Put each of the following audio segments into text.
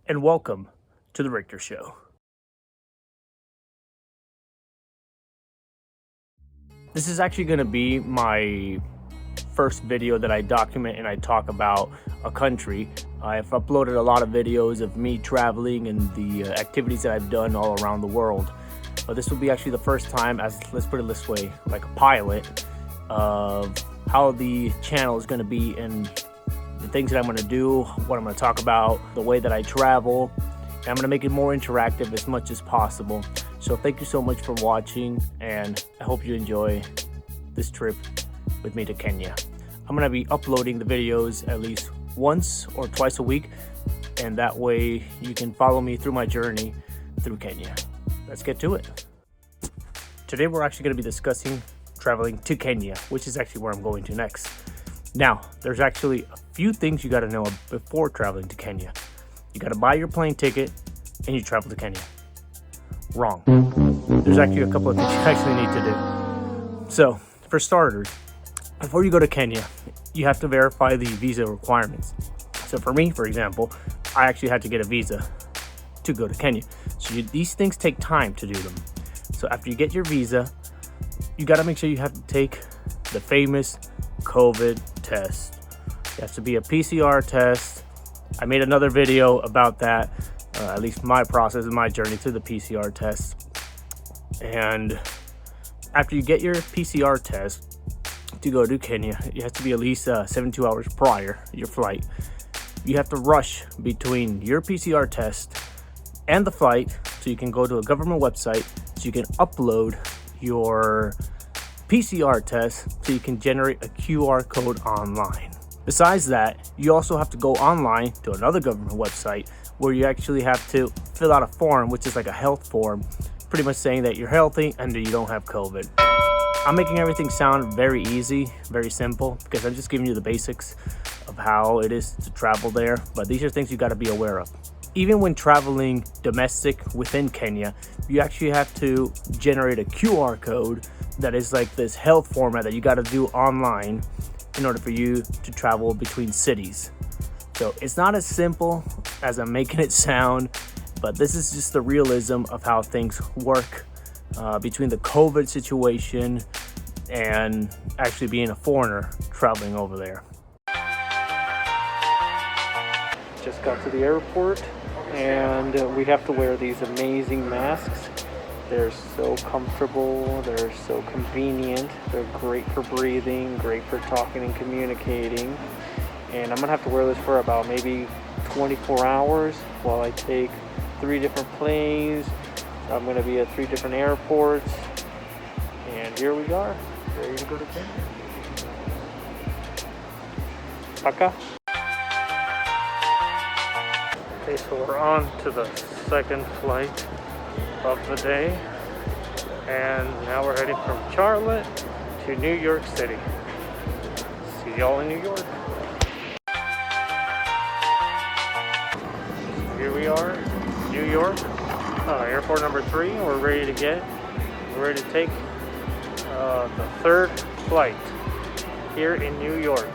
and welcome to The Richter Show. This is actually going to be my first video that I document and I talk about a country. I've uploaded a lot of videos of me traveling and the activities that I've done all around the world. But this will be actually the first time, as let's put it this way, like a pilot of how the channel is going to be and the things that I'm going to do, what I'm going to talk about, the way that I travel. And I'm going to make it more interactive as much as possible. So thank you so much for watching, and I hope you enjoy this trip with me to Kenya. I'm going to be uploading the videos at least once or twice a week, and that way you can follow me through my journey through Kenya. Let's get to it. Today we're actually going to be discussing traveling to Kenya, which is actually where I'm going to next. Now, there's actually a few things you got to know before traveling to Kenya. You got to buy your plane ticket and you travel to Kenya. Wrong. There's actually a couple of things you actually need to do. So, for starters, before you go to Kenya, you have to verify the visa requirements. So for me, for example, I actually had to get a visa to go to Kenya. So these things take time to do them. So after you get your visa, you got to make sure you have to take the famous COVID test. It has to be a PCR test. I made another video about that, at least my process and my journey through the PCR test. And after you get your PCR test to go to Kenya, it has to be at least 72 hours prior your flight. You have to rush between your PCR test and the flight so you can go to a government website so you can upload your PCR test so you can generate a QR code online. Besides that, you also have to go online to another government website where you actually have to fill out a form, which is like a health form, pretty much saying that you're healthy and that you don't have COVID. I'm making everything sound very easy, very simple, because I'm just giving you the basics of how it is to travel there, but these are things you got to be aware of. Even when traveling domestic within Kenya, you actually have to generate a QR code that is like this health format that you got to do online in order for you to travel between cities. So it's not as simple as I'm making it sound, but this is just the realism of how things work between the COVID situation and actually being a foreigner traveling over there. Just got to the airport and we have to wear these amazing masks. They're so comfortable, they're so convenient, they're great for breathing, great for talking and communicating. And I'm gonna have to wear this for about maybe 24 hours while I take 3 different planes. I'm gonna be at 3 different airports. And here we are, ready to go to Kenya. Paka. Okay, so we're on to the second flight of the day, and now we're heading from Charlotte to New York City. See y'all in New York. Here we are, New York, airport number 3. We're ready to take the 3rd flight here in New York.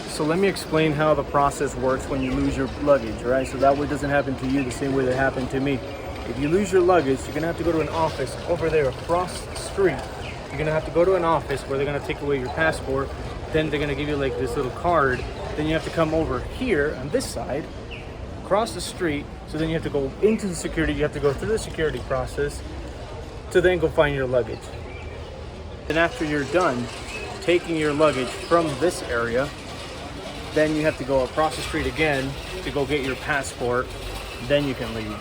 So let me explain how the process works when you lose your luggage, right? So that way it doesn't happen to you the same way that happened to me. If you lose your luggage, you're gonna have to go to an office over there across the street. You're gonna have to go to an office where they're gonna take away your passport. Then they're gonna give you like this little card. Then you have to come over here on this side, across the street. So then you have to go into the security. You have to go through the security process to then go find your luggage. Then after you're done taking your luggage from this area, then you have to go across the street again to go get your passport. Then you can leave.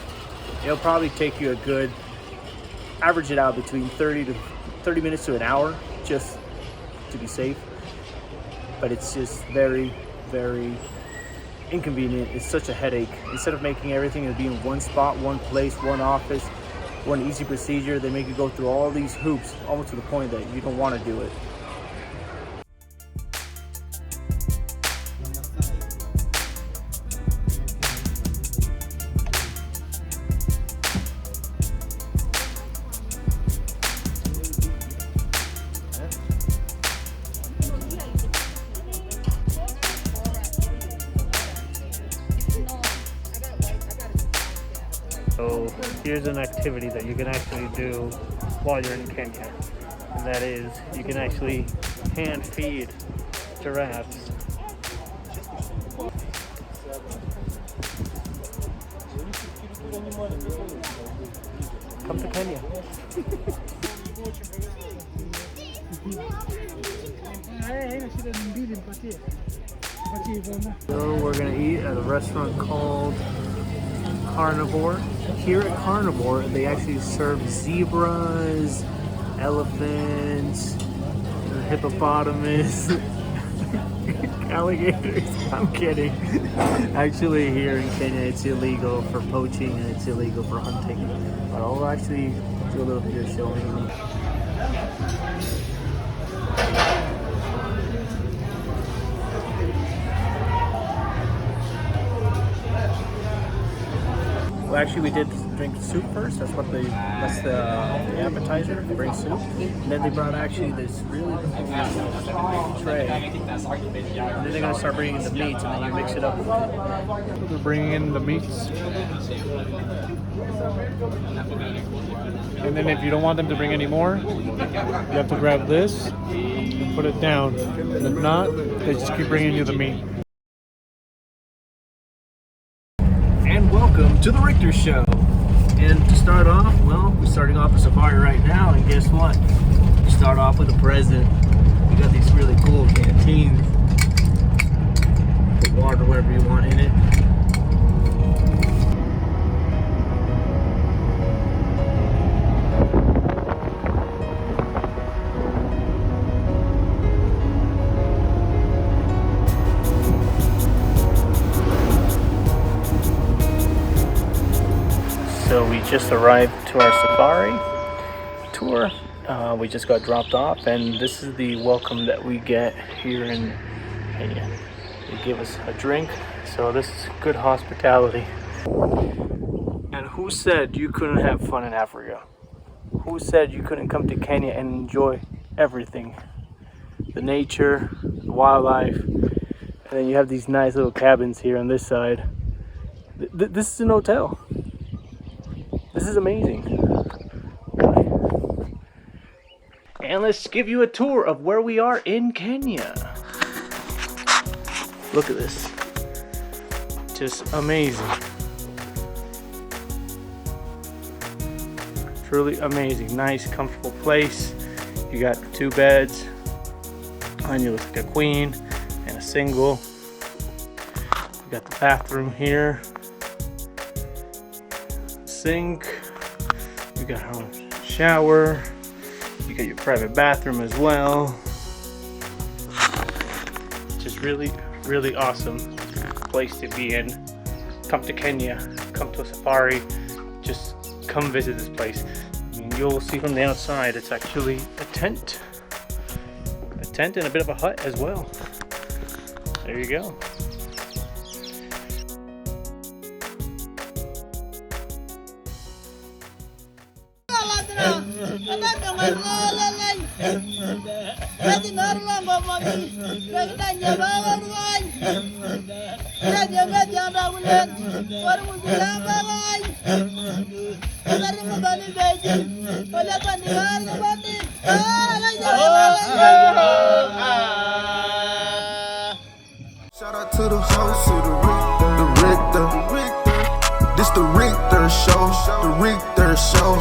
It'll probably take you a good, average it out between 30 minutes to an hour just to be safe. But it's just very, very inconvenient. It's such a headache. Instead of making everything be in one spot, one place, one office, one easy procedure, they make you go through all these hoops almost to the point that you don't want to do it. So here's an activity that you can actually do while you're in Kenya, and that is you can actually hand feed giraffes. Come to Kenya. So we're gonna eat at a restaurant called Carnivore. Here at Carnivore, they actually serve zebras, elephants, hippopotamus, alligators. I'm kidding. Actually, here in Kenya, it's illegal for poaching and it's illegal for hunting. But I'll actually do a little bit of showing you. Well, actually, we did drink soup first. That's the appetizer. They bring soup, and then they brought actually this really big tray. And then they're gonna start bringing in the meats, and then you mix it up. They're bringing in the meats, and then if you don't want them to bring any more, you have to grab this and put it down. And if not, they just keep bringing you the meat. And welcome to the Richter Show. And to start off, well, we're starting off a safari right now, and guess what? We start off with a present. We got these really cool canteens. Put water wherever you want in it. So we just arrived to our safari tour. We just got dropped off, and this is the welcome that we get here in Kenya. They give us a drink, so this is good hospitality. And who said you couldn't have fun in Africa? Who said you couldn't come to Kenya and enjoy everything? The nature, the wildlife, and then you have these nice little cabins here on this side. This is an hotel. This is amazing. And let's give you a tour of where we are in Kenya. Look at this. Just amazing. Truly amazing. Nice, comfortable place. You got 2 beds. And you look like a queen and a single. You got the bathroom here. Sink, you got your own shower, you got your private bathroom as well. Just really awesome place to be in. Come to Kenya, come to a safari, just come visit this place. I mean, you'll see from the outside it's actually a tent and a bit of a hut as well. There you go. Shout out to the host of the Richter. This the Richter show. The Richter show.